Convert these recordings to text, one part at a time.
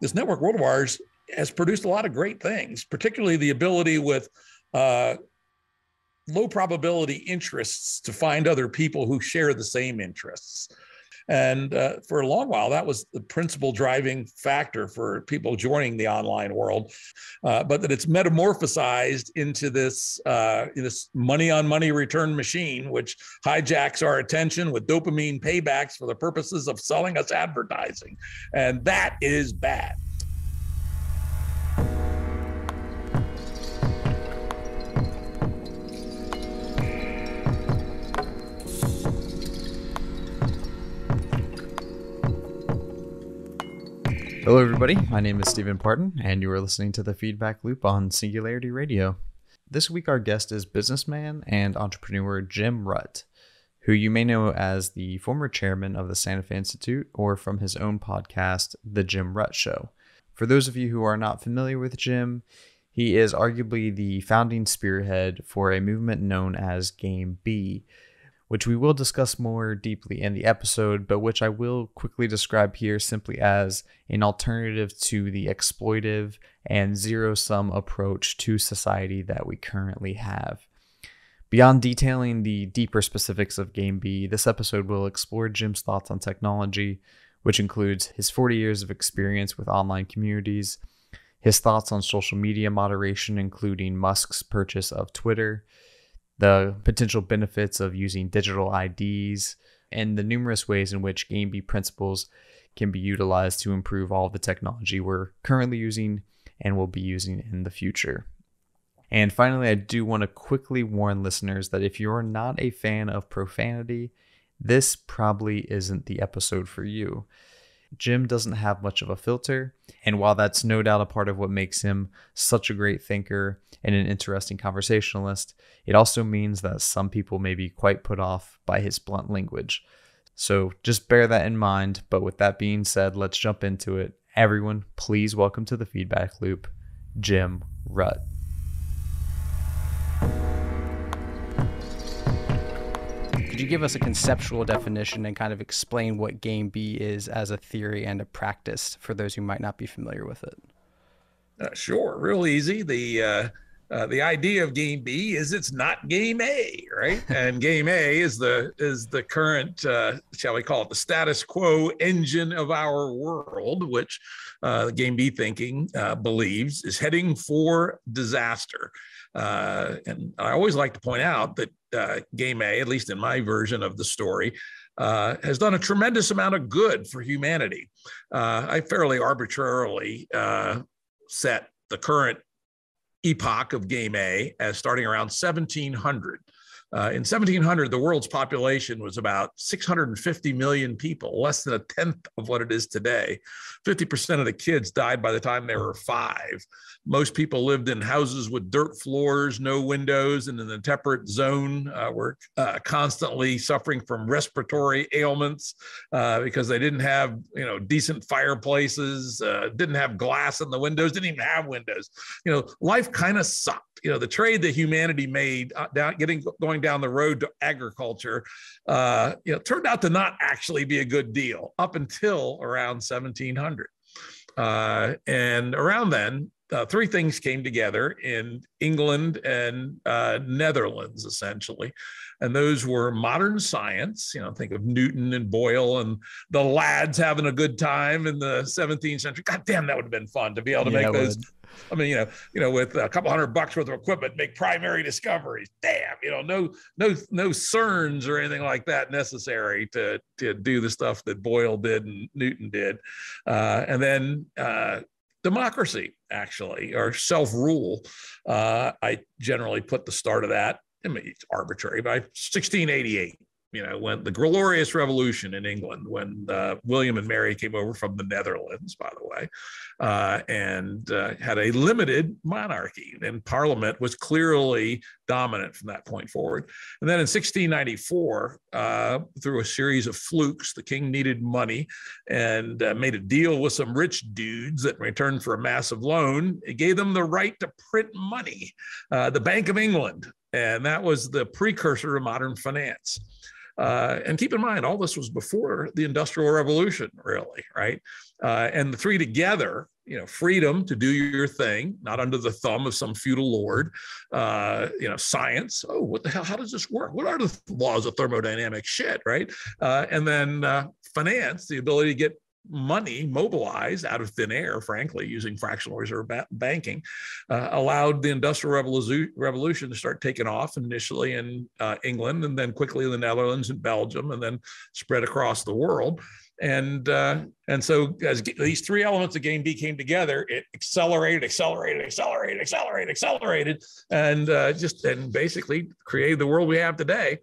this network world wars has produced a lot of great things, particularly the ability with low probability interests to find other people who share the same interests. And for a long while, that was the principal driving factor for people joining the online world. But that it's metamorphosized into this money on money return machine, which hijacks our attention with dopamine paybacks for the purposes of selling us advertising. And that is bad. Hello, everybody. My name is Stephen Parton, and you are listening to the Feedback Loop on Singularity Radio. This week, our guest is businessman and entrepreneur Jim Rutt, who you may know as the former chairman of the Santa Fe Institute or from his own podcast, The Jim Rutt Show. For those of you who are not familiar with Jim, he is arguably the founding spearhead for a movement known as Game B, which we will discuss more deeply in the episode, but which I will quickly describe here simply as an alternative to the exploitive and zero-sum approach to society that we currently have. Beyond detailing the deeper specifics of Game B, this episode will explore Jim's thoughts on technology, which includes his 40 years of experience with online communities, his thoughts on social media moderation, including Musk's purchase of Twitter, the potential benefits of using digital IDs, and the numerous ways in which Game B principles can be utilized to improve all of the technology we're currently using and will be using in the future. And finally, I do want to quickly warn listeners that if you're not a fan of profanity, this probably isn't the episode for you. Jim doesn't have much of a filter, and while that's no doubt a part of what makes him such a great thinker and an interesting conversationalist, it also means that some people may be quite put off by his blunt language. So just bear that in mind, but with that being said, let's jump into it. Everyone, please welcome to the Feedback Loop, Jim Rutt. Could you give us a conceptual definition and kind of explain what Game B is as a theory and a practice for those who might not be familiar with it? Sure, real easy. The idea of Game B is it's not Game A, right? And Game A is the current, shall we call it, the status quo engine of our world, which Game B thinking believes is heading for disaster. And I always like to point out that Game A, at least in my version of the story, has done a tremendous amount of good for humanity. I fairly arbitrarily set the current epoch of Game A as starting around 1700. In 1700, the world's population was about 650 million people, less than a tenth of what it is today. 50% of the kids died by the time they were 5. Most people lived in houses with dirt floors, no windows, and in the temperate zone were constantly suffering from respiratory ailments because they didn't have, decent fireplaces, didn't have glass in the windows, didn't even have windows. Life kind of sucked. The trade that humanity made going down the road to agriculture, turned out to not actually be a good deal up until around 1700. And around then, 3 things came together in England and Netherlands, essentially. And those were modern science. Think of Newton and Boyle and the lads having a good time in the 17th century. God damn, that would have been fun to be able to make those. I mean, with a couple $100 worth of equipment, make primary discoveries. Damn, no CERNs or anything like that necessary to do the stuff that Boyle did and Newton did. And then democracy, actually, or self-rule. I generally put the start of that, it's arbitrary, by 1688. When the Glorious Revolution in England, when William and Mary came over from the Netherlands, by the way, and had a limited monarchy, and Parliament was clearly dominant from that point forward. And then in 1694, through a series of flukes, the king needed money and made a deal with some rich dudes that in return for a massive loan, it gave them the right to print money, the Bank of England. And that was the precursor to modern finance. And keep in mind, all this was before the Industrial Revolution, really, right? And the three together, freedom to do your thing, not under the thumb of some feudal lord, science. Oh, what the hell? How does this work? What are the laws of thermodynamics? Shit, right? And then finance, the ability to get money mobilized out of thin air, frankly, using fractional reserve banking, allowed the Industrial Revolution to start taking off initially in England, and then quickly in the Netherlands and Belgium, and then spread across the world. And so as these three elements of Game B came together, it accelerated, and basically created the world we have today.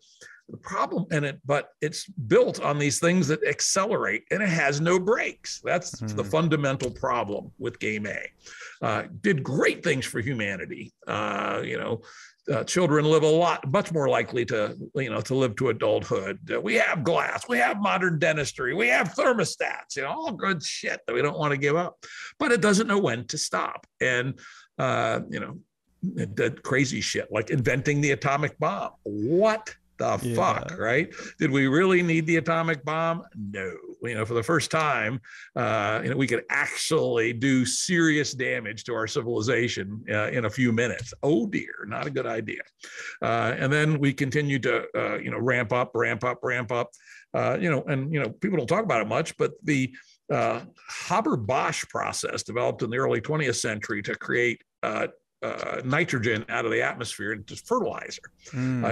The problem in it, but it's built on these things that accelerate, and it has no brakes. That's the fundamental problem with Game A. Did great things for humanity. Children live much more likely to live to adulthood. We have glass, we have modern dentistry, we have thermostats, all good shit that we don't want to give up, but it doesn't know when to stop. And, it did crazy shit like inventing the atomic bomb. What the fuck, right? Did we really need the atomic bomb? No. For the first time, we could actually do serious damage to our civilization in a few minutes. Oh dear, not a good idea. And then we continue to, ramp up. People don't talk about it much, but the Haber-Bosch process developed in the early 20th century to create nitrogen out of the atmosphere into fertilizer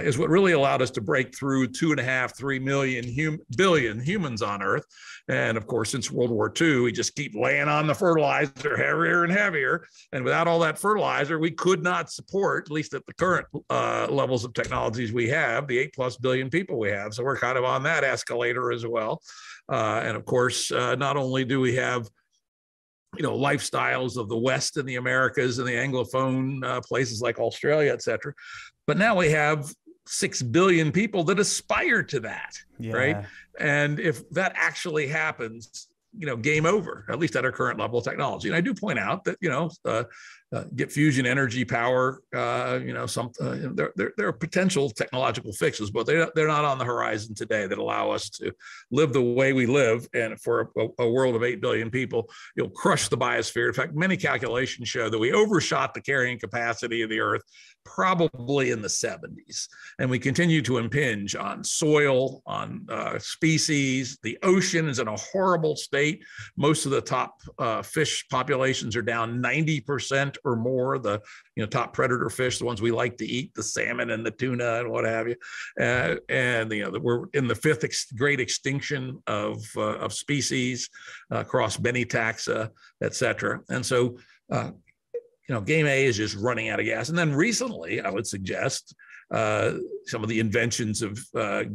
is what really allowed us to break through 2.5-3 billion humans on Earth. And of course, since World War II, we just keep laying on the fertilizer heavier and heavier. And without all that fertilizer, we could not support, at least at the current levels of technologies we have, the 8+ billion people we have. So we're kind of on that escalator as well. And of course, not only do we have lifestyles of the West and the Americas and the Anglophone places like Australia, et cetera. But now we have 6 billion people that aspire to that, right? And if that actually happens, game over, at least at our current level of technology. And I do point out that, get fusion energy power, there are potential technological fixes, but they're not on the horizon today that allow us to live the way we live. And for a world of 8 billion people, you'll crush the biosphere. In fact, many calculations show that we overshot the carrying capacity of the Earth probably in the 70s. And we continue to impinge on soil, on species. The ocean is in a horrible state. Most of the top fish populations are down 90% or more. The top predator fish, the ones we like to eat, the salmon and the tuna and what have you. We're in the fifth great extinction of species across many taxa, et cetera. And so, Game A is just running out of gas. And then recently, I would suggest some of the inventions of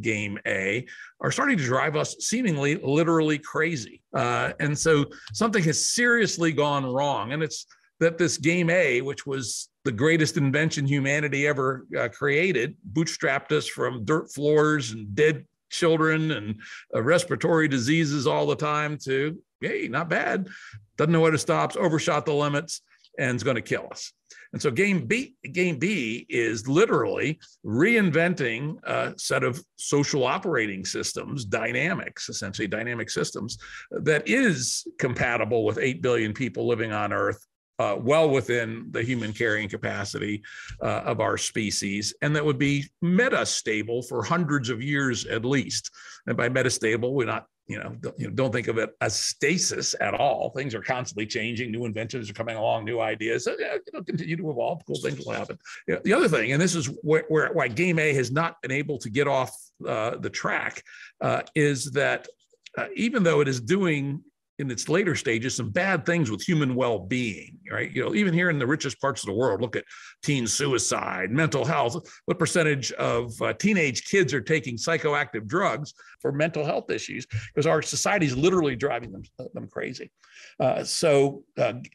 Game A are starting to drive us seemingly literally crazy. And so something has seriously gone wrong. And it's that this Game A, which was the greatest invention humanity ever created, bootstrapped us from dirt floors and dead children and respiratory diseases all the time to, hey, not bad. Doesn't know where to stop, overshot the limits, and is going to kill us. And so Game B is literally reinventing a set of social operating systems, essentially dynamic systems, that is compatible with 8 billion people living on Earth, well within the human carrying capacity of our species, and that would be metastable for hundreds of years at least. And by metastable, we're not, don't think of it as stasis at all. Things are constantly changing. New inventions are coming along, new ideas. So, continue to evolve. Cool things will happen. The other thing, and this is why Game A has not been able to get off the track, is that even though it is doing in its later stages some bad things with human well-being, right? Even here in the richest parts of the world, look at teen suicide, mental health. What percentage of teenage kids are taking psychoactive drugs for mental health issues? Because our society is literally driving them crazy. So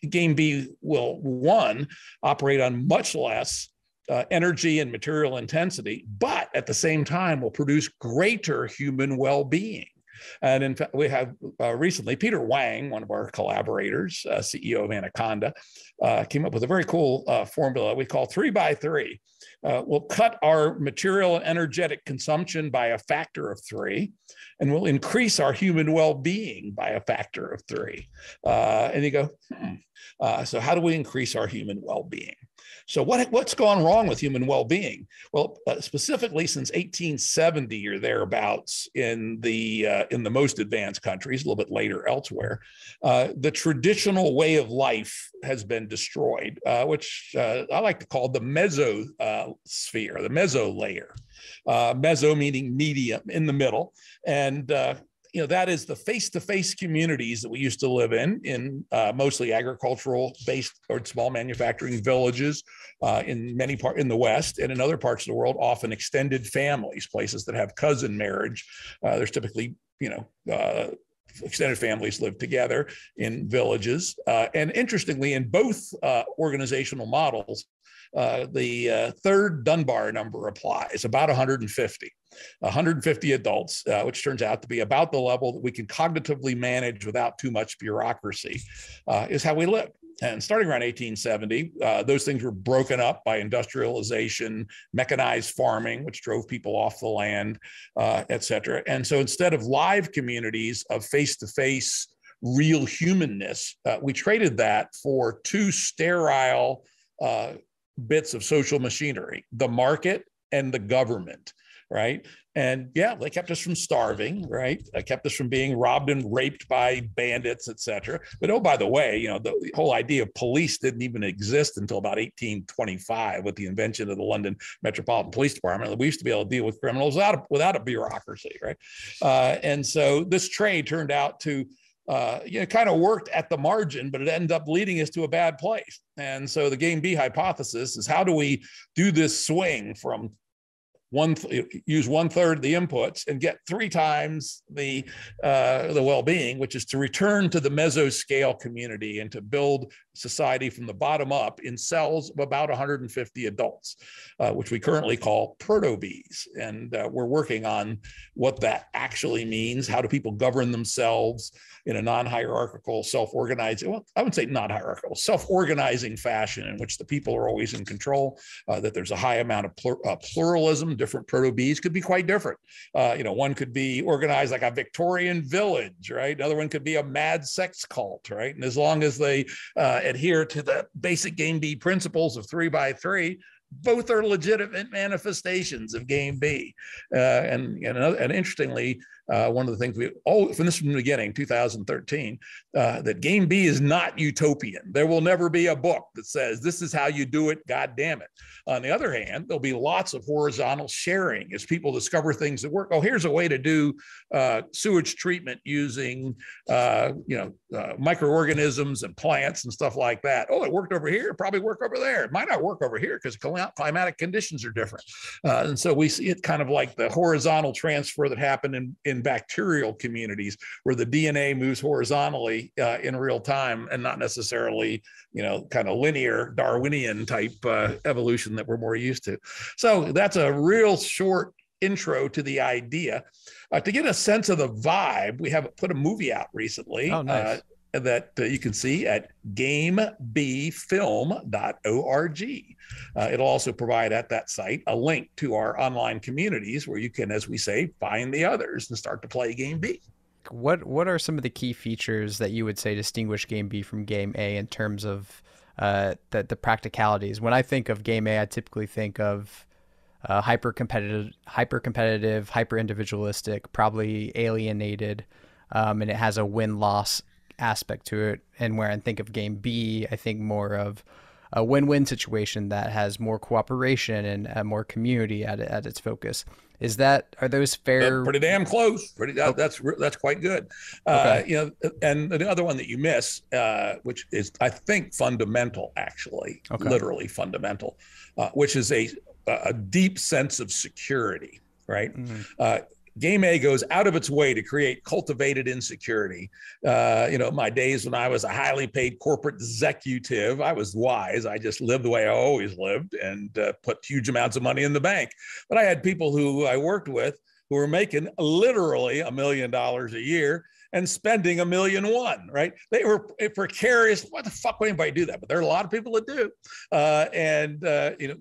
Game B will, one, operate on much less energy and material intensity, but at the same time will produce greater human well-being. And in fact, we have recently Peter Wang, one of our collaborators, CEO of Anaconda, came up with a very cool formula we call 3x3. We'll cut our material and energetic consumption by a factor of 3, and we'll increase our human well-being by a factor of 3. And you go, so how do we increase our human well-being? So what's gone wrong with human well-being? Well, specifically since 1870 or thereabouts in the most advanced countries, a little bit later elsewhere, the traditional way of life has been destroyed, which I like to call the mesosphere, the meso layer. Meso meaning medium, in the middle, and that is the face-to-face communities that we used to live in mostly agricultural-based or small manufacturing villages in many parts in the West, and in other parts of the world, often extended families, places that have cousin marriage. There's typically, extended families live together in villages. And interestingly, in both organizational models, the third Dunbar number applies, about 150. 150 adults, which turns out to be about the level that we can cognitively manage without too much bureaucracy, is how we live. And starting around 1870, those things were broken up by industrialization, mechanized farming, which drove people off the land, et cetera. And so instead of live communities of face-to-face real humanness, we traded that for two sterile bits of social machinery, the market and the government. Right. And yeah, they kept us from starving. Right. They kept us from being robbed and raped by bandits, et cetera. But oh, by the way, the whole idea of police didn't even exist until about 1825 with the invention of the London Metropolitan Police Department. We used to be able to deal with criminals without a bureaucracy. Right. And so this trade turned out to kind of worked at the margin, but it ended up leading us to a bad place. And so the game B hypothesis is, how do we do this swing from use 1/3 of the inputs and get 3 times the well-being, which is to return to the mesoscale community and to build society from the bottom up in cells of about 150 adults, which we currently call proto-bees. And we're working on what that actually means. How do people govern themselves in a non-hierarchical, self-organizing, well, I would say non-hierarchical, self-organizing fashion in which the people are always in control, that there's a high amount of pluralism. Different proto-bees could be quite different. One could be organized like a Victorian village, right? Another one could be a mad sex cult, right? And as long as they adhere to the basic game B principles of 3x3, both are legitimate manifestations of game B. And interestingly, one of the things from the beginning, 2013, that game B is not utopian. There will never be a book that says this is how you do it, God damn it. On the other hand, there'll be lots of horizontal sharing as people discover things that work. Oh, here's a way to do sewage treatment using microorganisms and plants and stuff like that. Oh, it worked over here, it probably work over there. It might not work over here because climatic conditions are different. And so we see it kind of like the horizontal transfer that happened in bacterial communities, where the DNA moves horizontally in real time and not necessarily, kind of linear Darwinian type evolution that we're more used to. So that's a real short intro to the idea. To get a sense of the vibe, we have put a movie out recently. Oh, nice. That you can see at gamebfilm.org. It'll also provide at that site a link to our online communities where you can, as we say, find the others and start to play game B. What are some of the key features that you would say distinguish game B from game A in terms of the practicalities? When I think of game A, I typically think of hyper competitive, hyper individualistic, probably alienated, and it has a win-loss aspect to it. And where I think of game B, I think more of a win-win situation that has more cooperation and more community at its focus. Are those fair? Pretty damn close. That's quite good. Okay. And the other one that you miss, which is I think fundamental, actually, literally fundamental, which is a deep sense of security, right? Mm-hmm. Game A goes out of its way to create cultivated insecurity. My days when I was a highly paid corporate executive, I was wise. I just lived the way I always lived and put huge amounts of money in the bank. But I had people who I worked with who are making literally $1 million a year and spending $1.1 million, right? They were precarious. Why the fuck would anybody do that? But there are a lot of people that do.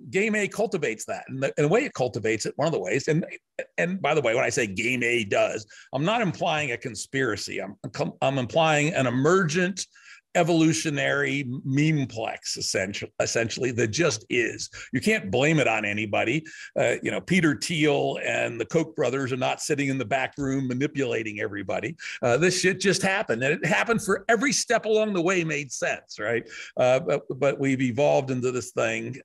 Game A cultivates that. And the way it cultivates it, one of the ways, and by the way, when I say Game A does, I'm not implying a conspiracy. I'm implying an emergent evolutionary memeplex essentially that just is. You can't blame it on anybody. Peter Thiel and the Koch brothers are not sitting in the back room manipulating everybody. This shit just happened, and it happened for every step along the way made sense, right? But we've evolved into this thing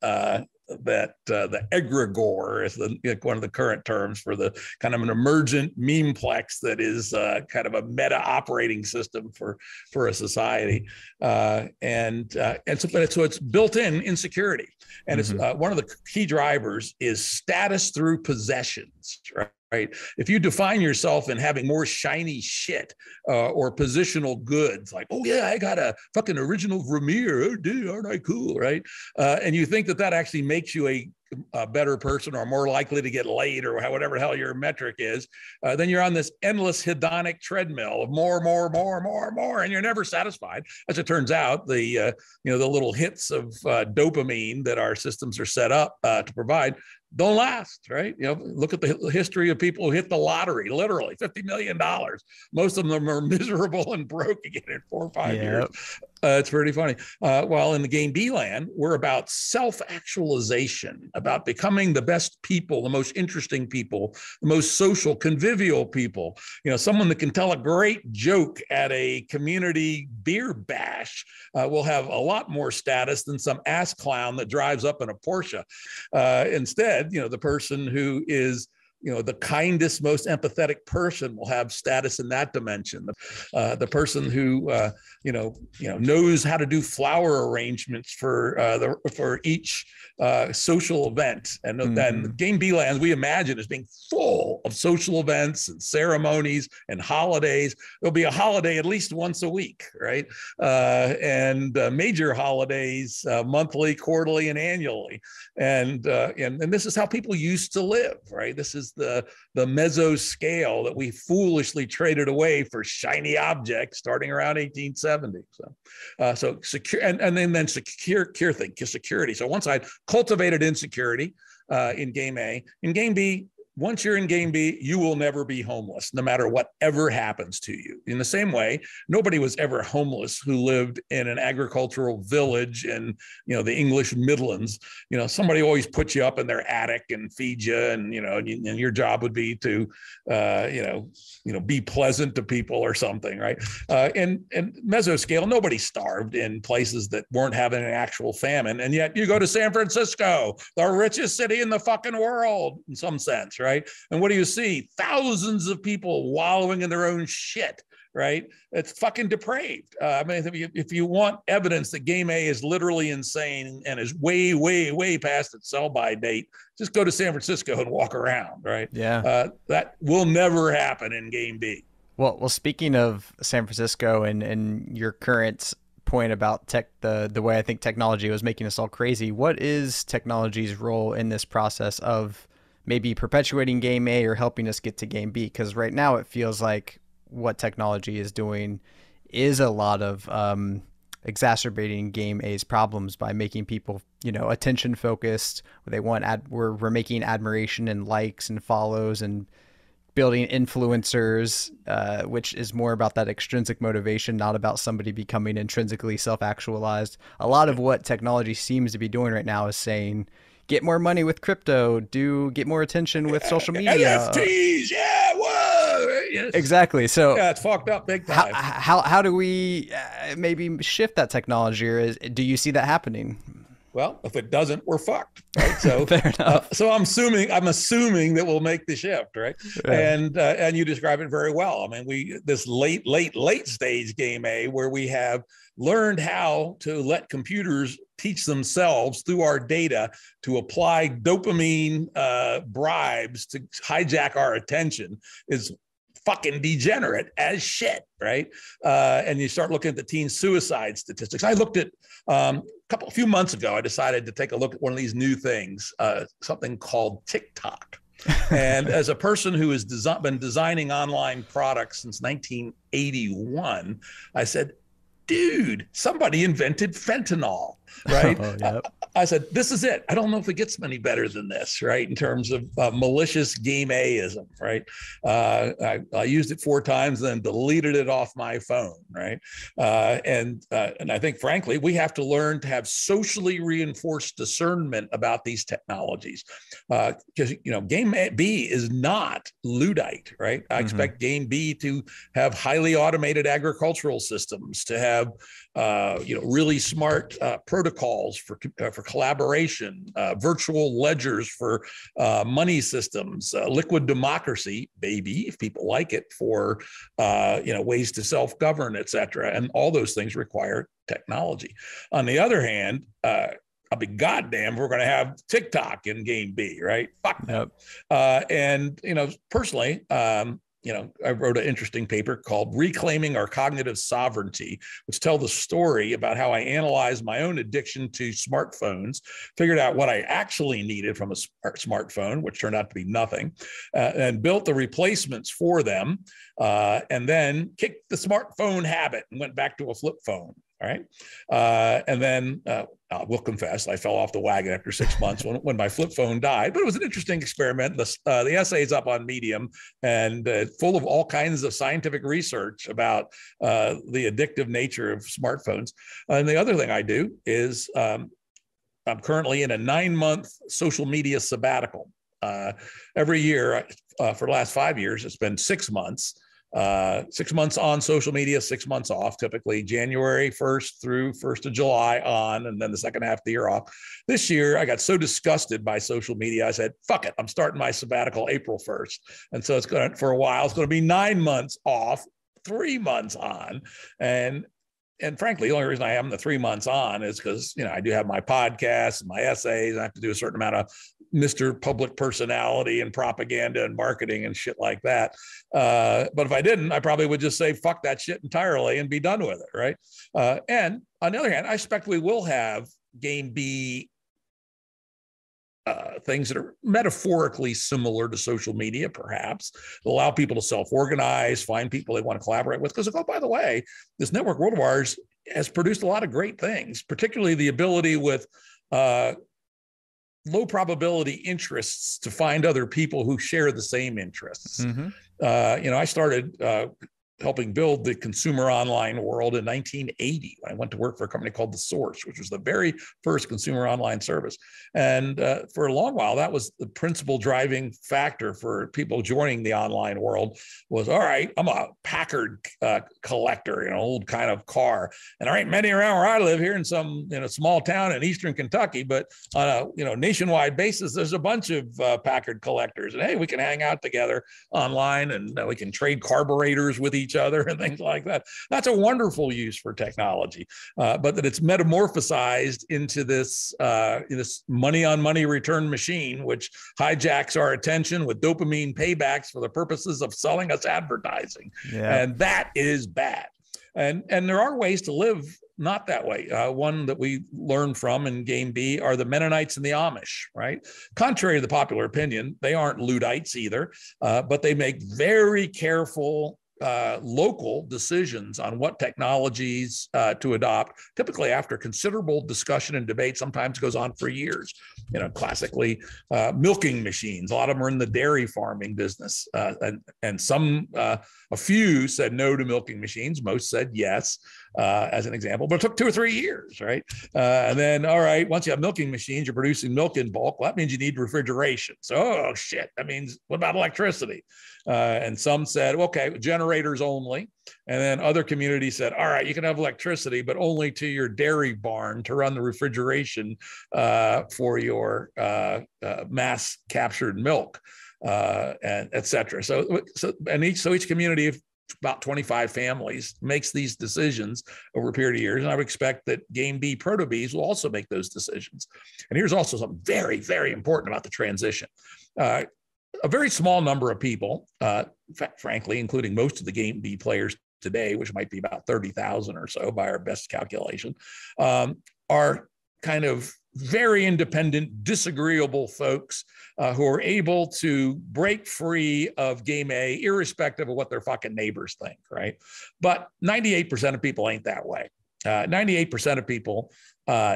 that the egregore is one of the current terms for the kind of an emergent memeplex that is kind of a meta operating system for a society, so it's built in insecurity, and it's one of the key drivers is status through possessions, right? Right. If you define yourself in having more shiny shit or positional goods, like, oh yeah, I got a fucking original Vermeer, oh dude, aren't I cool, right? And you think that actually makes you a better person or more likely to get laid or whatever the hell your metric is, then you're on this endless hedonic treadmill of more, and you're never satisfied. As it turns out, the little hits of dopamine that our systems are set up to provide don't last, right? Look at the history of people who hit the lottery, literally $50 million. Most of them are miserable and broke again in 4 or 5 years. It's pretty funny. While in the Game B land, we're about self-actualization, about becoming the best people, the most interesting people, the most social, convivial people. Someone that can tell a great joke at a community beer bash will have a lot more status than some ass clown that drives up in a Porsche. Instead, the person who is the kindest, most empathetic person will have status in that dimension. The person who knows how to do flower arrangements for each social event, and then Game B lands we imagine as being full of social events and ceremonies and holidays. There'll be a holiday at least once a week, right? And major holidays monthly, quarterly, and annually. And this is how people used to live, right? This is the meso scale that we foolishly traded away for shiny objects starting around 1870. So secure, and then security. So one side cultivated insecurity in Game A. In Game B, once you're in Game B, you will never be homeless, no matter whatever happens to you. In the same way, nobody was ever homeless who lived in an agricultural village in, the English Midlands. Somebody always puts you up in their attic and feeds you, and your job would be to, be pleasant to people or something, right? And mesoscale, nobody starved in places that weren't having an actual famine, and yet you go to San Francisco, the richest city in the fucking world, in some sense, right? And what do you see? Thousands of people wallowing in their own shit, right? It's fucking depraved. If you want evidence that Game A is literally insane and is way, way, way past its sell-by date, just go to San Francisco and walk around, right? Yeah. That will never happen in Game B. Well, speaking of San Francisco and your current point about the way I think technology was making us all crazy, what is technology's role in this process of maybe perpetuating Game A or helping us get to Game B? Because right now it feels like what technology is doing is a lot of exacerbating Game A's problems by making people, attention focused. We're making admiration and likes and follows and building influencers, which is more about that extrinsic motivation, not about somebody becoming intrinsically self-actualized. A lot of what technology seems to be doing right now is saying, get more money with crypto, get more attention with social media. NFTs, yeah, whoa. Yes. Exactly. So yeah, it's fucked up big time. How do we maybe shift that technology, or do you see that happening? Well, if it doesn't, we're fucked, right? So, fair enough. So I'm assuming that we'll make the shift, right? Yeah. And you describe it very well. This late stage Game A, where we have learned how to let computers teach themselves through our data to apply dopamine bribes to hijack our attention, is fucking degenerate as shit, right? And you start looking at the teen suicide statistics. I looked at a few months ago, I decided to take a look at one of these new things, something called TikTok. And as a person who has been designing online products since 1981, I said, dude, somebody invented fentanyl, right? Oh, yep. I said, this is it. I don't know if it gets any better than this, right? In terms of malicious game A-ism, right? I used it 4 times, then deleted it off my phone, right? And I think, frankly, we have to learn to have socially reinforced discernment about these technologies, because game B is not Luddite, right? I expect game B to have highly automated agricultural systems, to have really smart protocols for collaboration, virtual ledgers for money systems, liquid democracy, baby, if people like it, for ways to self-govern, et cetera. And all those things require technology. On the other hand, I'll be goddamn if we're going to have TikTok in game B, right? Fuck no. And personally, I wrote an interesting paper called Reclaiming Our Cognitive Sovereignty, which tells the story about how I analyzed my own addiction to smartphones, figured out what I actually needed from a smartphone, which turned out to be nothing, and built the replacements for them, and then kicked the smartphone habit and went back to a flip phone. All right. And then I will confess, I fell off the wagon after 6 months when my flip phone died, but it was an interesting experiment. The essay is up on Medium and full of all kinds of scientific research about the addictive nature of smartphones. And the other thing I do is I'm currently in a 9-month social media sabbatical. Every year for the last 5 years, it's been 6 months. 6 months on social media, 6 months off, typically January 1st through 1st of July on, and then the second half of the year off. This year, I got so disgusted by social media, I said, fuck it, I'm starting my sabbatical April 1st. And so it's going to, for a while, it's going to be 9 months off, 3 months on. And frankly, the only reason I have them the 3 months on is because, I do have my podcasts and my essays. I have to do a certain amount of Mr. Public Personality and propaganda and marketing and shit like that. But if I didn't, I probably would just say, fuck that shit entirely and be done with it, right? And on the other hand, I expect we will have game B things that are metaphorically similar to social media, perhaps, allow people to self-organize, find people they want to collaborate with. Because, oh, by the way, this network world of ours has produced a lot of great things, particularly the ability with low probability interests to find other people who share the same interests. I started helping build the consumer online world in 1980 when I went to work for a company called The Source, which was the very first consumer online service. And for a long while, that was the principal driving factor for people joining the online world was, all right, I'm a Packard collector, an old kind of car. And there ain't many around where I live here in some small town in Eastern Kentucky, but on a nationwide basis, there's a bunch of Packard collectors. And hey, we can hang out together online and we can trade carburetors with each other and things like that. That's a wonderful use for technology, but that it's metamorphosized into this this money on money return machine, which hijacks our attention with dopamine paybacks for the purposes of selling us advertising. And that is bad. And there are ways to live not that way. One that we learned from in game B are the Mennonites and the Amish, right? Contrary to the popular opinion, they aren't Luddites either, but they make very careful local decisions on what technologies to adopt, typically after considerable discussion and debate, sometimes goes on for years. Classically, milking machines, a lot of them are in the dairy farming business, and some, a few said no to milking machines, most said yes, as an example, but it took 2 or 3 years, right? And then, all right, once you have milking machines, you're producing milk in bulk, well, that means you need refrigeration. So, oh shit, that means, what about electricity? And some said, okay, generators only. And then other communities said, all right, you can have electricity, but only to your dairy barn to run the refrigeration for your mass captured milk, and et cetera. So each community of about 25 families makes these decisions over a period of years. And I would expect that game B proto Bs will also make those decisions. And here's also something very, very important about the transition. A very small number of people, frankly, including most of the game B players today, which might be about 30,000 or so by our best calculation, are kind of very independent, disagreeable folks who are able to break free of game A, irrespective of what their fucking neighbors think, right? But 98% of people ain't that way. 98% of people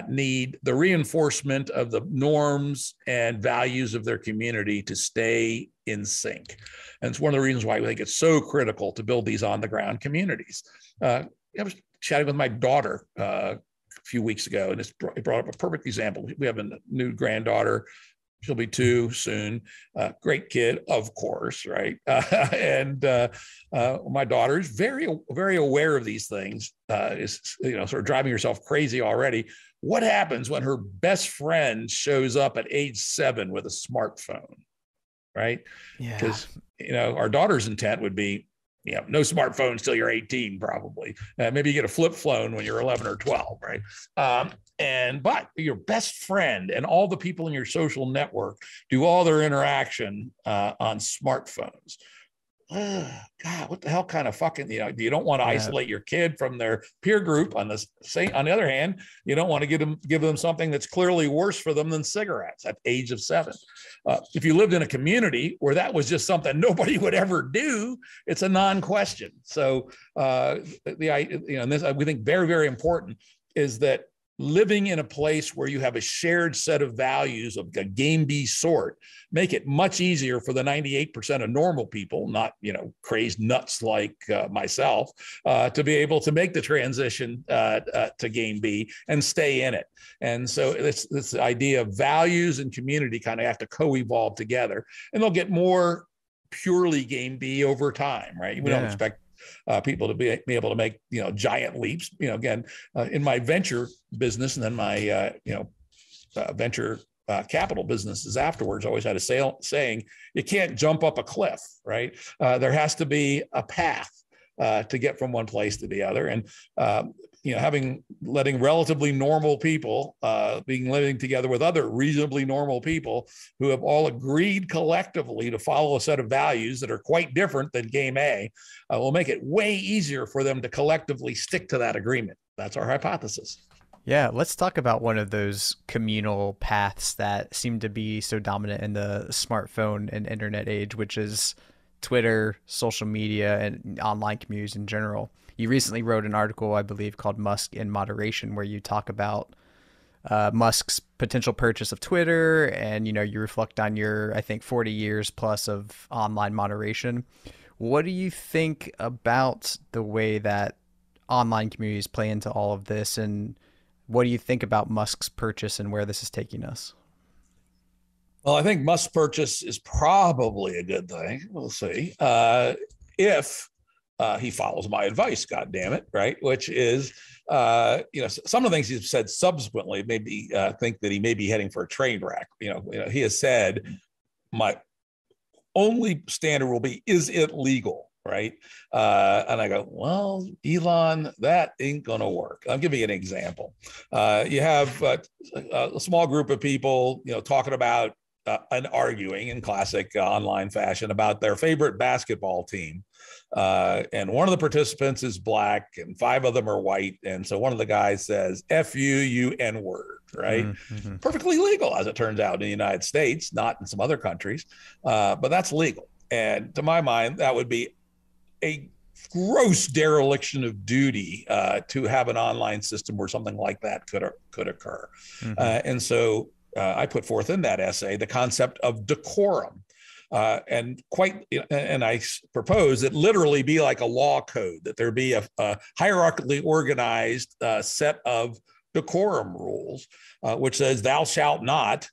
need the reinforcement of the norms and values of their community to stay in sync. And it's one of the reasons why we think it's so critical to build these on-the-ground communities. I was chatting with my daughter a few weeks ago, and it brought up a perfect example. We have a new granddaughter. She'll be 2 soon. Great kid, of course, right? And my daughter is very, very aware of these things. Is sort of driving herself crazy already. What happens when her best friend shows up at age 7 with a smartphone, right? Yeah. Because our daughter's intent would be, no smartphones till you're 18, probably. Maybe you get a flip phone when you're 11 or 12, right? But your best friend and all the people in your social network do all their interaction on smartphones. God, what the hell kind of fucking, you don't want to isolate your kid from their peer group. On the other hand, you don't want to give them something that's clearly worse for them than cigarettes at the age of 7. If you lived in a community where that was just something nobody would ever do, it's a non-question. So and this we think very, very important is that living in a place where you have a shared set of values of a game B sort make it much easier for the 98% of normal people, not crazed nuts like myself, to be able to make the transition to game B and stay in it. And so this idea of values and community kind of have to co-evolve together, and they'll get more purely game B over time, right? We don't expect people to be able to make giant leaps. Again, in my venture business and then my venture capital businesses afterwards, I always had a saying: you can't jump up a cliff, right? There has to be a path to get from one place to the other. And letting relatively normal people living together with other reasonably normal people who have all agreed collectively to follow a set of values that are quite different than game A will make it way easier for them to collectively stick to that agreement. That's our hypothesis. Yeah, let's talk about one of those communal paths that seem to be so dominant in the smartphone and internet age, which is Twitter, social media, and online communities in general. You recently wrote an article, I believe, called Musk in Moderation, where you talk about Musk's potential purchase of Twitter, and you reflect on your, I think, 40 years plus of online moderation. What do you think about the way that online communities play into all of this, and what do you think about Musk's purchase and where this is taking us? Well, I think Musk's purchase is probably a good thing. We'll see. If he follows my advice, God damn it, right? Which is, some of the things he's said subsequently made me think that he may be heading for a train wreck. He has said, my only standard will be, is it legal? Right. And I go, well, Elon, that ain't going to work. I'll give you an example. You have a small group of people, talking about and arguing in classic online fashion about their favorite basketball team. And one of the participants is black and 5 of them are white. And so one of the guys says, F you, you N-word, right? Mm-hmm. Perfectly legal, as it turns out, in the United States, not in some other countries, but that's legal. And to my mind, that would be a gross dereliction of duty to have an online system where something like that could occur. Mm-hmm. And so I put forth in that essay the concept of decorum. And I propose that literally be like a law code, that there be a hierarchically organized set of decorum rules, which says thou shalt not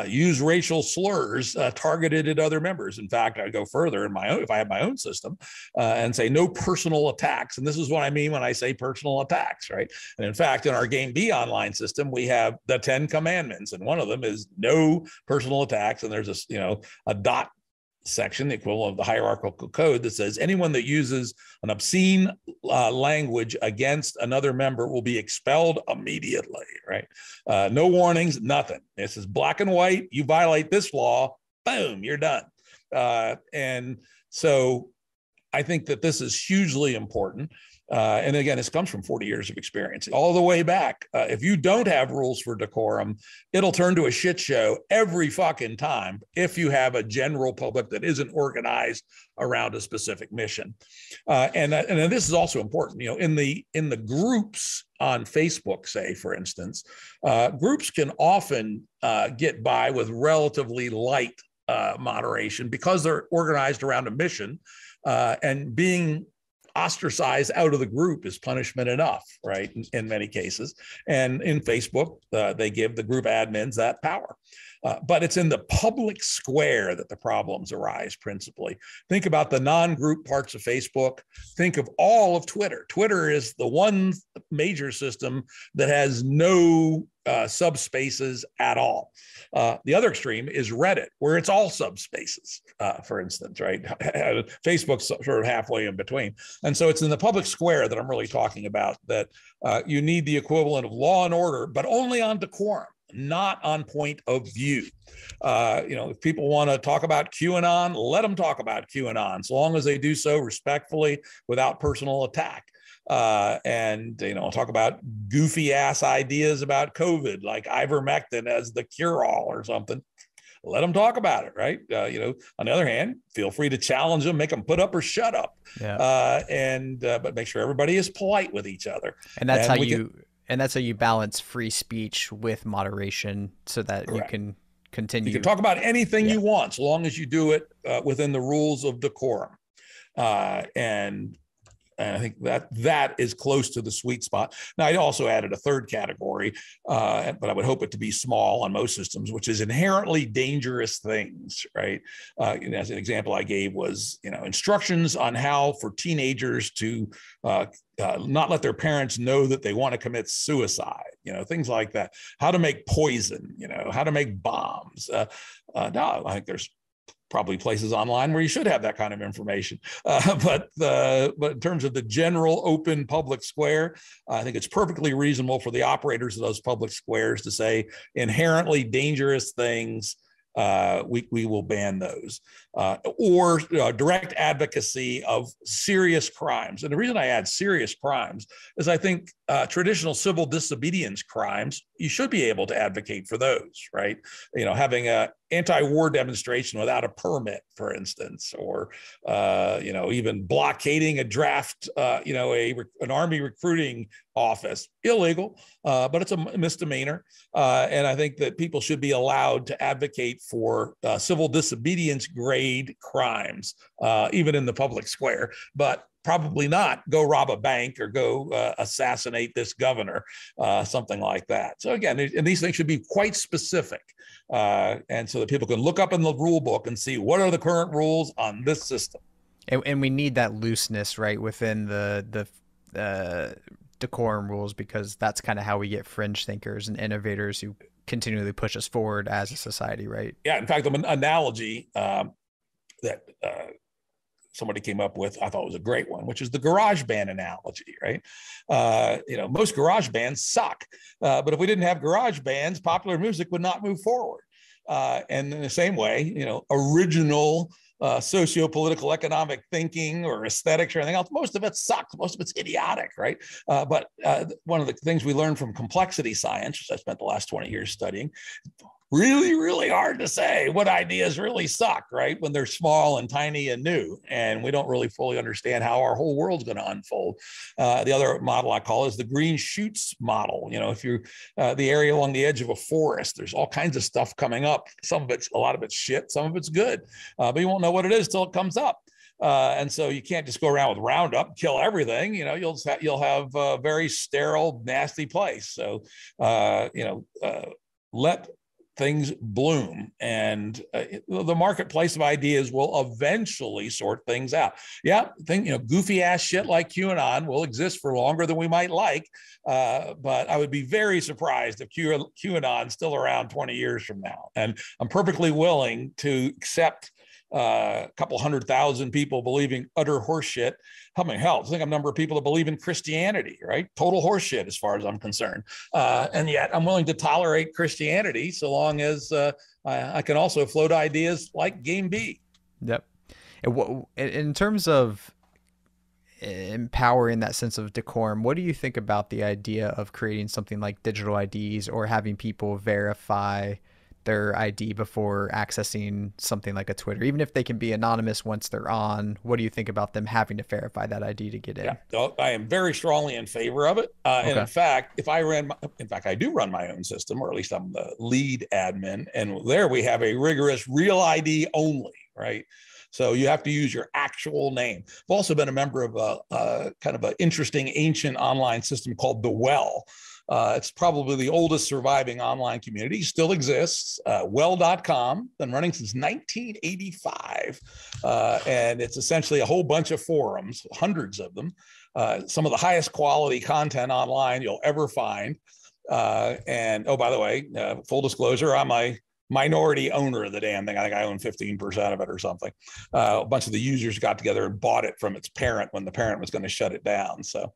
use racial slurs targeted at other members. In fact, I go further in my own, if I have my own system, and say no personal attacks. And this is what I mean when I say personal attacks, right? And in fact, in our Game B online system, we have the 10 commandments, and one of them is no personal attacks. And there's a dot section, the equivalent of the hierarchical code, that says anyone that uses an obscene language against another member will be expelled immediately, right? No warnings, nothing. This is black and white. You violate this law, boom, you're done. And so I think that this is hugely important. And again, this comes from 40 years of experience all the way back. If you don't have rules for decorum, it'll turn to a shit show every fucking time if you have a general public that isn't organized around a specific mission. And this is also important, in the groups on Facebook, say, for instance, groups can often get by with relatively light moderation because they're organized around a mission, and being ostracized out of the group is punishment enough, right? In many cases. And in Facebook, they give the group admins that power. But it's in the public square that the problems arise principally. Think about the non-group parts of Facebook. Think of all of Twitter. Twitter is the one major system that has no subspaces at all. The other extreme is Reddit, where it's all subspaces, for instance, right? Facebook's sort of halfway in between. And so it's in the public square that I'm really talking about, that you need the equivalent of law and order, but only on decorum, not on point of view. If people want to talk about QAnon, let them talk about QAnon, so long as they do so respectfully without personal attack. And talk about goofy ass ideas about COVID, like ivermectin as the cure-all or something. Let them talk about it, right? On the other hand, feel free to challenge them, make them put up or shut up. Yeah. But make sure everybody is polite with each other. And that's how you balance free speech with moderation, so that you can continue. You can talk about anything you want, so long as you do it within the rules of decorum. And I think that is close to the sweet spot. Now, I also added a third category, but I would hope it to be small on most systems, which is inherently dangerous things, right? As an example I gave was, instructions on how for teenagers to not let their parents know that they want to commit suicide, things like that. How to make poison, how to make bombs. No, I think there's probably places online where you should have that kind of information. But in terms of the general open public square, I think it's perfectly reasonable for the operators of those public squares to say inherently dangerous things, we will ban those, or direct advocacy of serious crimes. And the reason I add serious crimes is I think traditional civil disobedience crimes, you should be able to advocate for those, right? Having a anti-war demonstration without a permit, for instance, or even blockading a draft, an army recruiting office, illegal, but it's a misdemeanor. And I think that people should be allowed to advocate for civil disobedience grade crimes, even in the public square, but probably not go rob a bank or go assassinate this governor, something like that. So again, and these things should be quite specific. And so that people can look up in the rule book and see what are the current rules on this system. And we need that looseness, right, within the decorum rules, because that's kind of how we get fringe thinkers and innovators who continually push us forward as a society, right? Yeah, in fact, an analogy that somebody came up with, I thought was a great one, which is the garage band analogy, right? Most garage bands suck, but if we didn't have garage bands, popular music would not move forward. And in the same way, original socio-political economic thinking or aesthetics or anything else, most of it sucks. Most of it's idiotic, right? But one of the things we learned from complexity science, which I spent the last 20 years studying, really, really hard to say what ideas really suck, right? When they're small and tiny and new, and we don't really fully understand how our whole world's going to unfold. The other model I call is the green shoots model. If you're the area along the edge of a forest, there's all kinds of stuff coming up. A lot of it's shit, some of it's good, but you won't know what it is till it comes up. And so you can't just go around with Roundup, kill everything. You'll have a very sterile, nasty place. So, let things bloom, and the marketplace of ideas will eventually sort things out. Yeah, goofy ass shit like QAnon will exist for longer than we might like, but I would be very surprised if QAnon's still around 20 years from now. And I'm perfectly willing to accept a couple 100,000 people believing utter horseshit. Hell, think of a number of people that believe in Christianity, right? Total horseshit as far as I'm concerned. And yet I'm willing to tolerate Christianity so long as I can also float ideas like Game B. Yep. In terms of empowering that sense of decorum, what do you think about the idea of creating something like digital IDs or having people verify their ID before accessing something like a Twitter, even if they can be anonymous once they're on? What do you think about them having to verify that ID to get in? Yeah, I am very strongly in favor of it. And in fact, I do run my own system, or at least I'm the lead admin. And there we have a rigorous real ID only, right? So you have to use your actual name. I've also been a member of a kind of an interesting ancient online system called The Well. It's probably the oldest surviving online community, still exists, well.com, been running since 1985. And it's essentially a whole bunch of forums, hundreds of them, some of the highest quality content online you'll ever find. And oh, by the way, full disclosure, I'm a minority owner of the damn thing. I think I own 15% of it or something. A bunch of the users got together and bought it from its parent when the parent was going to shut it down. So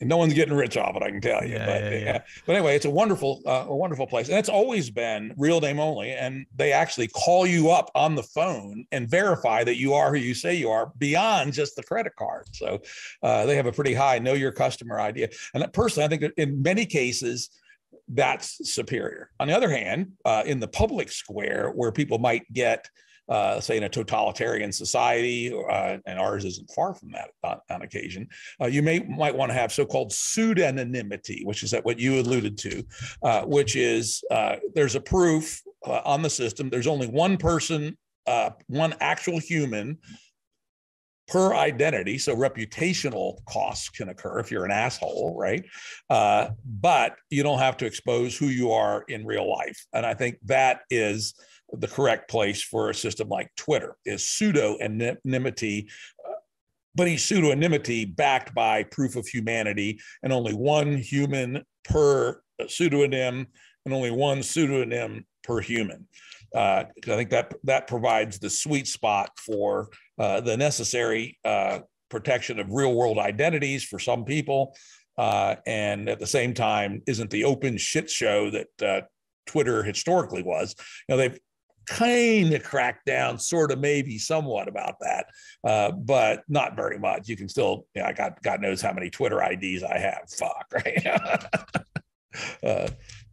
no one's getting rich off it, I can tell you. But anyway, it's a wonderful place. And it's always been real name only. And they actually call you up on the phone and verify that you are who you say you are beyond just the credit card. So they have a pretty high know your customer idea. And personally, I think that in many cases, that's superior. On the other hand, in the public square where people might get, say in a totalitarian society, and ours isn't far from that on occasion, you might want to have so-called pseudonymity, which is what you alluded to, which is there's a proof on the system. There's only one person, one actual human per identity, so reputational costs can occur if you're an asshole, right? But you don't have to expose who you are in real life. And I think that is the correct place for a system like Twitter, is pseudonymity, but pseudonymity backed by proof of humanity, and only one human per pseudonym, and only one pseudonym per human. I think that provides the sweet spot for the necessary protection of real world identities for some people, and at the same time isn't the open shit show that Twitter historically was. They've kind of cracked down, sort of, maybe somewhat about that, but not very much. You can still, God knows how many Twitter IDs I have. Fuck, right?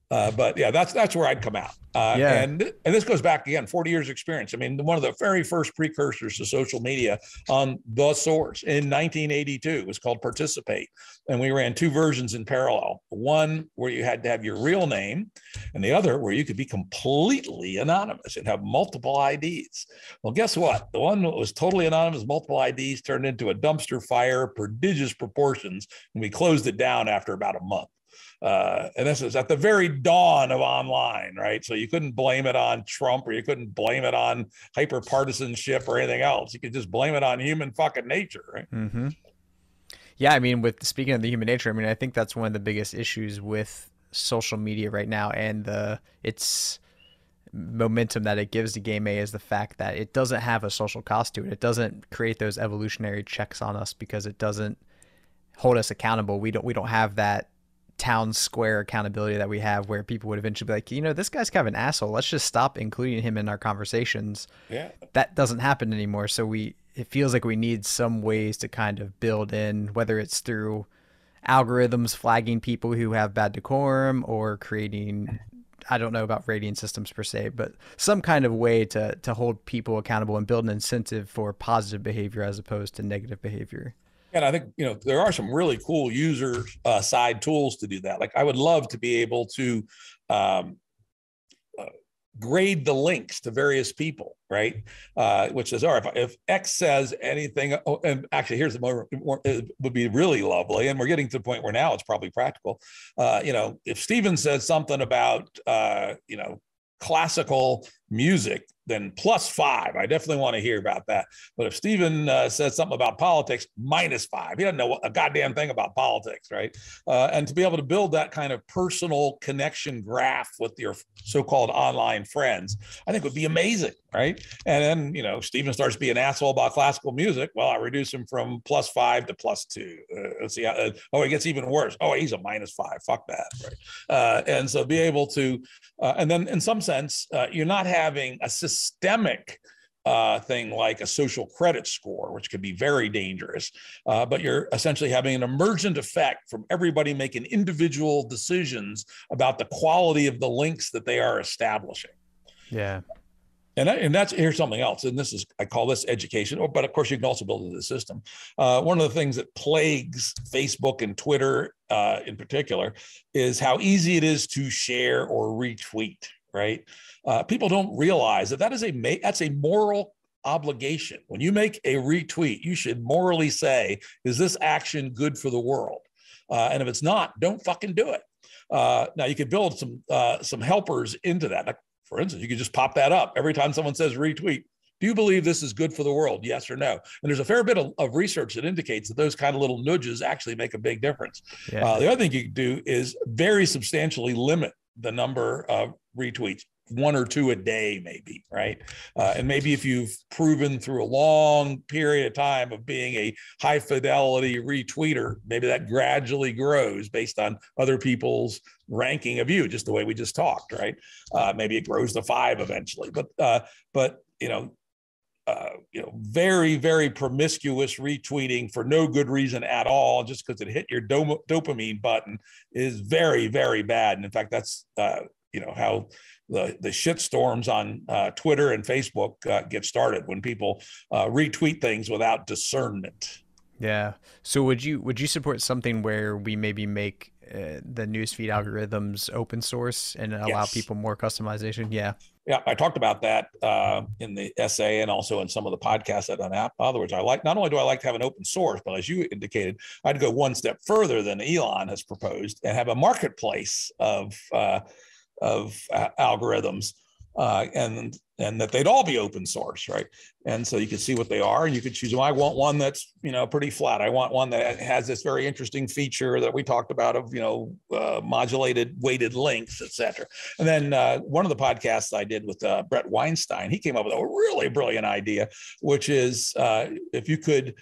But yeah, that's where I'd come out. And this goes back again, 40 years experience. I mean, one of the very first precursors to social media on the source in 1982 was called Participate. And we ran two versions in parallel. One where you had to have your real name, and the other where you could be completely anonymous and have multiple IDs. Well, guess what? The one that was totally anonymous, multiple IDs, turned into a dumpster fire, prodigious proportions, and we closed it down after about a month. And this is at the very dawn of online, right? So you couldn't blame it on Trump, or you couldn't blame it on hyper partisanship or anything else. You could just blame it on human fucking nature, right? Mm-hmm. Yeah, I mean, speaking of the human nature, I mean, I think that's one of the biggest issues with social media right now, and its momentum that it gives to Game A is the fact that it doesn't have a social cost to it. It doesn't create those evolutionary checks on us because it doesn't hold us accountable. We don't have that town square accountability that we have, where people would eventually be like, this guy's kind of an asshole, let's just stop including him in our conversations. Yeah, that doesn't happen anymore. So it feels like we need some ways to kind of build in, whether it's through algorithms flagging people who have bad decorum, or creating, I don't know about rating systems per se, but some kind of way to hold people accountable and build an incentive for positive behavior as opposed to negative behavior. And I think, there are some really cool user side tools to do that. Like, I would love to be able to grade the links to various people, right? Which says, all right, if X says anything, and actually here's the more, it would be really lovely, and we're getting to the point where now it's probably practical. If Steven says something about, classical music, then +5. I definitely want to hear about that. But if Steven says something about politics, -5. He doesn't know a goddamn thing about politics, right? And to be able to build that kind of personal connection graph with your so-called online friends, I think would be amazing, right? And then, Steven starts being an asshole about classical music. Well, I reduce him from +5 to +2. Let's see. It gets even worse. Oh, he's a -5. Fuck that, right? And so be able to, and then in some sense, you're not having a systemic thing like a social credit score, which could be very dangerous. But you're essentially having an emergent effect from everybody making individual decisions about the quality of the links that they are establishing. Yeah. And that's, here's something else. And this is, I call this education, but of course you can also build the system. One of the things that plagues Facebook and Twitter in particular is how easy it is to share or retweet, right? People don't realize that that's a moral obligation. When you make a retweet, you should morally say, is this action good for the world? And if it's not, don't fucking do it. Now you could build some helpers into that. Like, for instance, you could just pop that up every time someone says retweet. Do you believe this is good for the world? Yes or no? And there's a fair bit of research that indicates that those kind of little nudges actually make a big difference. Yeah. The other thing you can do is very substantially limit the number of retweets, 1 or 2 a day, maybe, right? And maybe if you've proven through a long period of time of being a high fidelity retweeter, maybe that gradually grows based on other people's ranking of you, just the way we just talked, right? Maybe it grows to 5 eventually, but very, very promiscuous retweeting for no good reason at all, just because it hit your dopamine button, is very, very bad. And in fact, that's how the shit storms on Twitter and Facebook get started, when people retweet things without discernment. Yeah. So would you support something where we maybe make the newsfeed algorithms open source and allow people more customization? Yeah. Yeah, I talked about that in the essay and also in some of the podcasts I've done. In other words, not only do I like to have an open source, but as you indicated, I'd go one step further than Elon has proposed and have a marketplace of algorithms, and that they'd all be open source, right? And so you can see what they are, and you could choose. Well, I want one that's pretty flat. I want one that has this very interesting feature that we talked about of modulated weighted links, etc. And then one of the podcasts I did with Brett Weinstein, he came up with a really brilliant idea, which is if you could.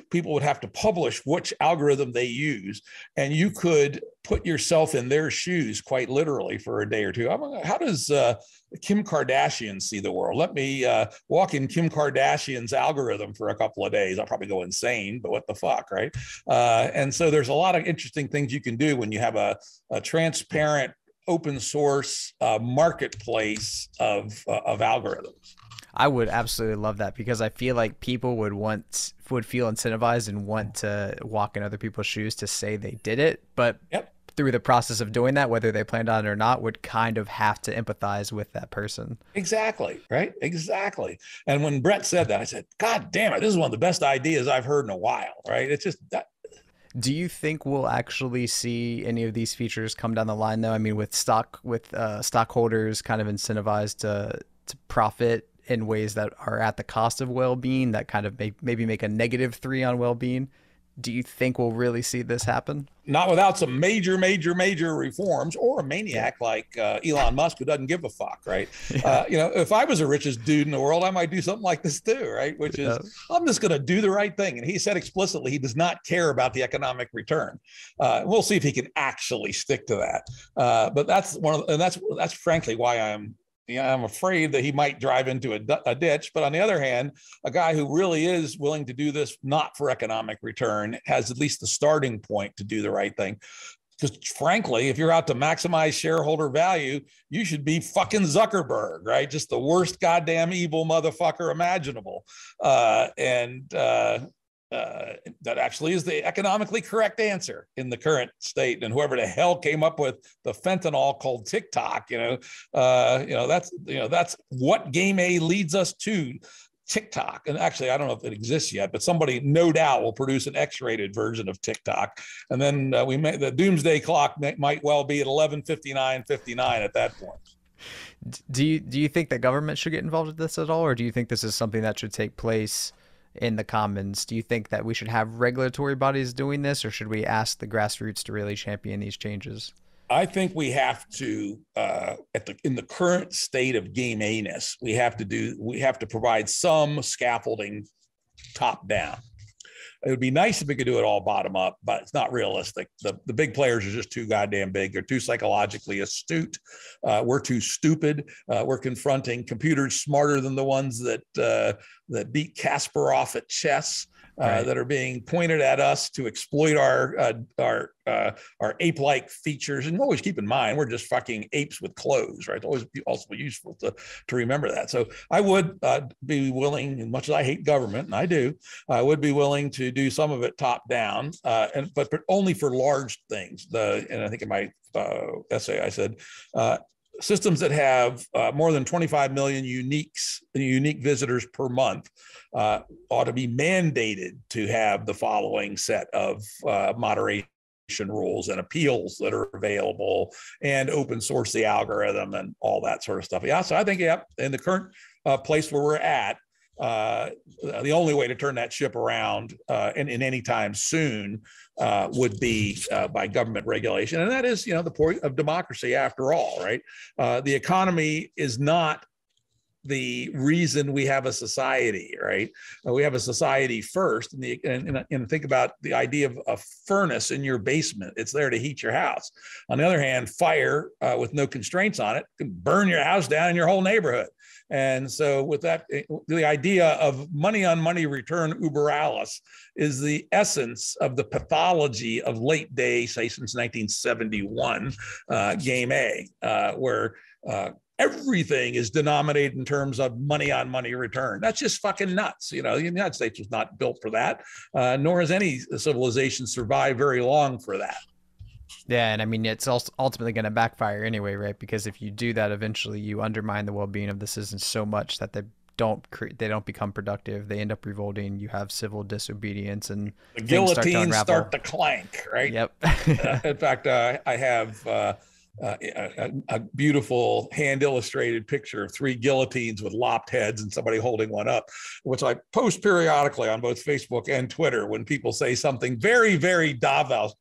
People would have to publish which algorithm they use, and you could put yourself in their shoes quite literally for a day or two. How does Kim Kardashian see the world? Let me walk in Kim Kardashian's algorithm for a couple of days. I'll probably go insane, but what the fuck, right? And so there's a lot of interesting things you can do when you have a transparent, open source marketplace of algorithms. I would absolutely love that, because I feel like people would feel incentivized and want to walk in other people's shoes to say they did it. But through the process of doing that, whether they planned on it or not, would kind of have to empathize with that person. Exactly. Right. Exactly. And when Brett said that, I said, God damn it, this is one of the best ideas I've heard in a while. Right. It's just that. Do you think we'll actually see any of these features come down the line, though? I mean, with stockholders kind of incentivized to profit in ways that are at the cost of well-being, that kind of maybe make a -3 on well-being. Do you think we'll really see this happen? Not without some major reforms, or a maniac like Elon Musk, who doesn't give a fuck, right? Yeah. If I was the richest dude in the world, I might do something like this too, right? Which is, I'm just going to do the right thing. And he said explicitly he does not care about the economic return. We'll see if he can actually stick to that. But that's that's frankly why I'm afraid that he might drive into a ditch. But on the other hand, a guy who really is willing to do this not for economic return has at least the starting point to do the right thing. Because frankly, if you're out to maximize shareholder value, you should be fucking Zuckerberg, right? Just the worst goddamn evil motherfucker imaginable. That actually is the economically correct answer in the current state. And whoever the hell came up with the fentanyl called TikTok, that's what Game A leads us to. TikTok. And actually, I don't know if it exists yet, but somebody no doubt will produce an X-rated version of TikTok. And then the doomsday clock might well be at 11:59:59 at that point. Do you think the government should get involved with this at all? Or do you think this is something that should take place in the commons? Do you think that we should have regulatory bodies doing this, or should we ask the grassroots to really champion these changes? I think we have to, in the current state of Game A-ness, we have to provide some scaffolding top down. It would be nice if we could do it all bottom up, but it's not realistic. The big players are just too goddamn big. They're too psychologically astute. We're too stupid. We're confronting computers smarter than the ones that beat Kasparov at chess. That are being pointed at us to exploit our ape-like features. And always keep in mind, we're just fucking apes with clothes, right? It's always also useful to remember that. So I would be willing, as much as I hate government, and I do, I would be willing to do some of it top down, but only for large things. And I think in my essay I said, systems that have more than 25 million unique visitors per month ought to be mandated to have the following set of moderation rules and appeals that are available, and open source the algorithm and all that sort of stuff. Yeah, so I think, in the current place where we're at, the only way to turn that ship around in any time soon would be by government regulation. And that is, the point of democracy after all, right? The economy is not the reason we have a society, right? We have a society first, and think about the idea of a furnace in your basement. It's there to heat your house. On the other hand, fire with no constraints on it can burn your house down and your whole neighborhood. And so with that, the idea of money on money return uber alles is the essence of the pathology of late day, say since 1971, game A, where everything is denominated in terms of money on money return. That's just fucking nuts. The United States was not built for that, nor has any civilization survived very long for that. Yeah, and I mean, it's also ultimately going to backfire anyway, right? Because if you do that, eventually you undermine the well-being of the citizens so much that they don't become productive. They end up revolting. You have civil disobedience, and the guillotines start to clank, right? Yep. In fact, I have a beautiful hand-illustrated picture of 3 guillotines with lopped heads and somebody holding one up, which I post periodically on both Facebook and Twitter when people say something very, very Davos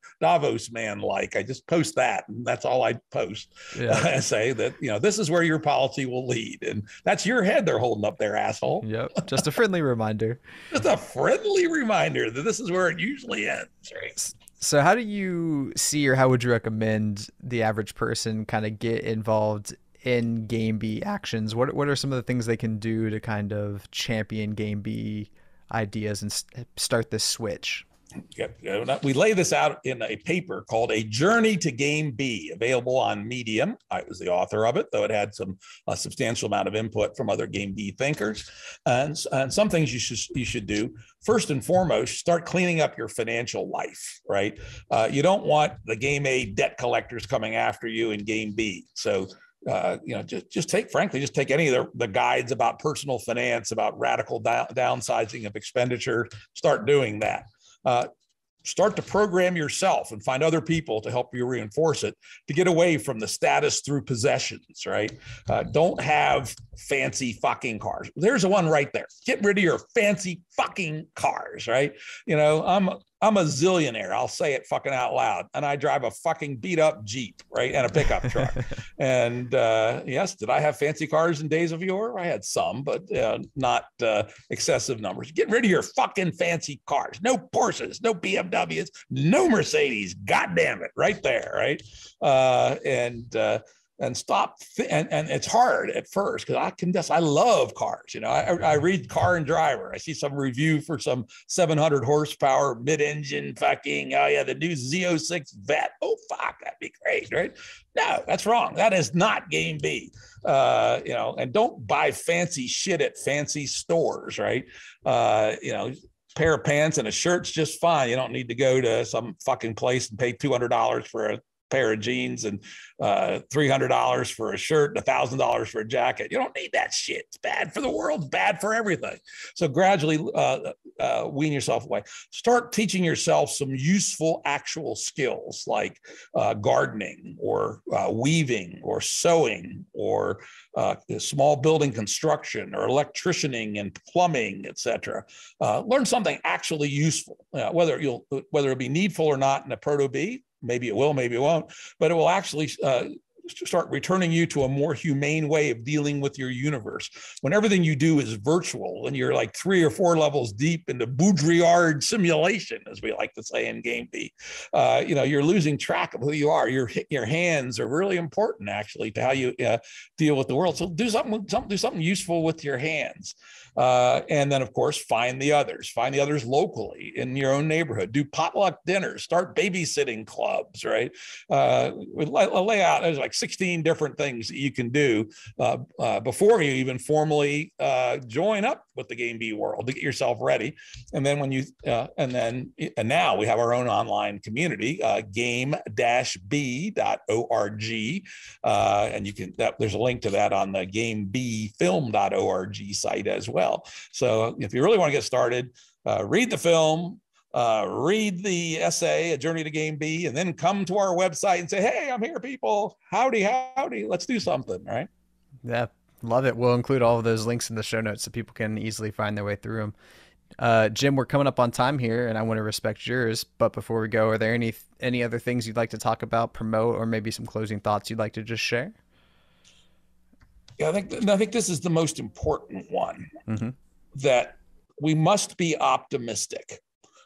man-like. I just post that, and that's all I post. I say that, this is where your policy will lead, and that's your head they're holding up there, asshole. Yep, just a friendly reminder. Just a friendly reminder that this is where it usually ends, right? So how do you see, or how would you recommend the average person kind of get involved in Game B actions? What are some of the things they can do to kind of champion Game B ideas and start this switch? We lay this out in a paper called A Journey to Game B, available on Medium. I was the author of it, though it had a substantial amount of input from other Game B thinkers. And some things you should do. First and foremost, start cleaning up your financial life, right? You don't want the Game A debt collectors coming after you in Game B. So just take any of the guides about personal finance, about radical downsizing of expenditure. Start doing that. Start to program yourself and find other people to help you reinforce it, to get away from the status through possessions, right? Don't have fancy fucking cars. There's a one right there. Get rid of your fancy fucking cars, right? I'm a zillionaire. I'll say it fucking out loud. And I drive a fucking beat up Jeep, right? And a pickup truck. And yes, did I have fancy cars in days of yore? I had some, but not excessive numbers. Get rid of your fucking fancy cars. No Porsches, no BMWs, no Mercedes. God damn it. Right there, right? And stop. And it's hard at first because I love cars. I read Car and Driver. I see some review for some 700 horsepower mid-engine fucking, the new Z06 Vet. Oh, fuck, that'd be great, right? No, that's wrong. That is not Game B. And don't buy fancy shit at fancy stores, right? Pair of pants and a shirt's just fine. You don't need to go to some fucking place and pay $200 for a pair of jeans and $300 for a shirt and $1,000 for a jacket. You don't need that shit. It's bad for the world. It's bad for everything. So gradually wean yourself away. Start teaching yourself some useful actual skills like gardening or weaving or sewing or small building construction or electricianing and plumbing, etc. Learn something actually useful, whether it be needful or not in a proto B. Maybe it will, maybe it won't, but it will actually start returning you to a more humane way of dealing with your universe. When everything you do is virtual and you're like 3 or 4 levels deep into Baudrillard simulation, as we like to say in Game B, you're losing track of who you are. Your hands are really important, actually, to how you deal with the world. So do something useful with your hands. And then, of course, find the others locally in your own neighborhood. Do potluck dinners, start babysitting clubs, right? Lay out, there's like 16 different things that you can do before you even formally join up with the Game B world to get yourself ready. And then and now we have our own online community, game-b.org. And there's a link to that on the gamebfilm.org site as well. So if you really want to get started, read the film, read the essay, A Journey to Game B, and then come to our website and say, hey, I'm here, people. Howdy, let's do something, right? Yeah, love it. We'll include all of those links in the show notes so people can easily find their way through them. Jim, we're coming up on time here, and I want to respect yours. But before we go, are there any other things you'd like to talk about, promote, or maybe some closing thoughts you'd like to just share? Yeah, I think this is the most important one, mm-hmm. that we must be optimistic,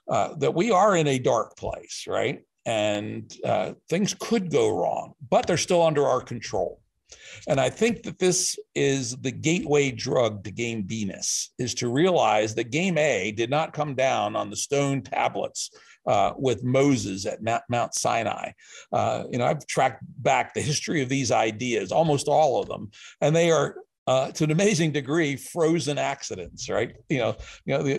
that we are in a dark place, right? And things could go wrong, but they're still under our control. And I think that this is the gateway drug to Game B-ness, is to realize that Game A did not come down on the stone tablets with Moses at Mount Sinai. I've tracked back the history of these ideas, almost all of them, and they are to an amazing degree frozen accidents, right? The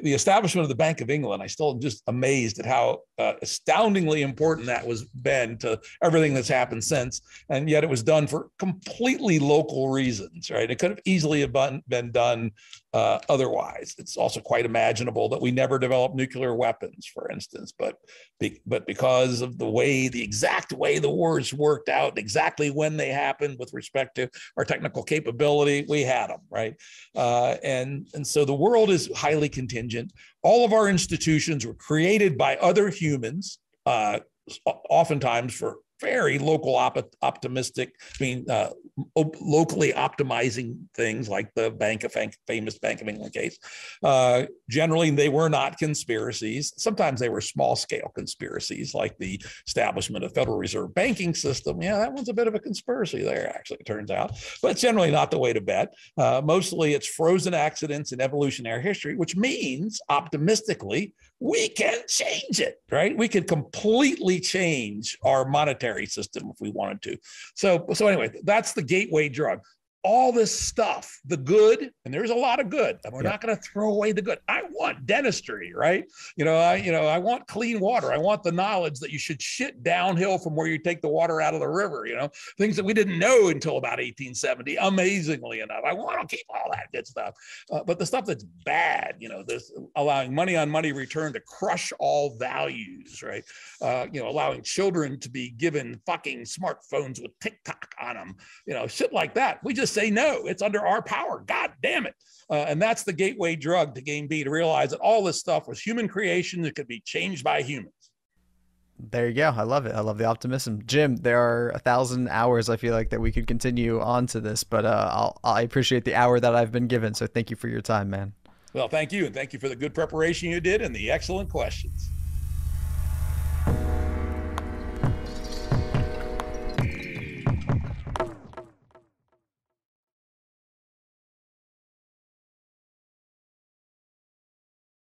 establishment of the Bank of England, I still am just amazed at how astoundingly important that was been to everything that's happened since, and yet it was done for completely local reasons, right? It could have easily been done otherwise. It's also quite imaginable that we never developed nuclear weapons, for instance, but because of the exact way the wars worked out, exactly when they happened with respect to our technical capability, we had them, right? And so the world is highly contingent. All of our institutions were created by other humans, oftentimes for very local locally optimizing things, like the famous Bank of England case. Generally, they were not conspiracies. Sometimes they were small scale conspiracies, like the establishment of Federal Reserve banking system. Yeah, that one's a bit of a conspiracy there, actually, it turns out, but it's generally not the way to bet. Mostly it's frozen accidents in evolutionary history, which means optimistically, we can change it, right? We could completely change our monetary system if we wanted to. So anyway, that's the gateway drug. All this stuff, the good, and there's a lot of good, and we're not going to throw away the good. I want dentistry, right? I want clean water. I want the knowledge that you should shit downhill from where you take the water out of the river, things that we didn't know until about 1870, amazingly enough. I want to keep all that good stuff. But the stuff that's bad, this allowing money on money return to crush all values, right? Allowing children to be given fucking smartphones with TikTok on them, shit like that. We just say no, it's under our power. God damn it. And that's the gateway drug to Game B, to realize that all this stuff was human creation that could be changed by humans. There you go. I love it. I love the optimism. Jim, there are 1,000 hours I feel like that we could continue on to this, but I appreciate the hour that I've been given. So thank you for your time, man. Well, thank you. And thank you for the good preparation you did and the excellent questions.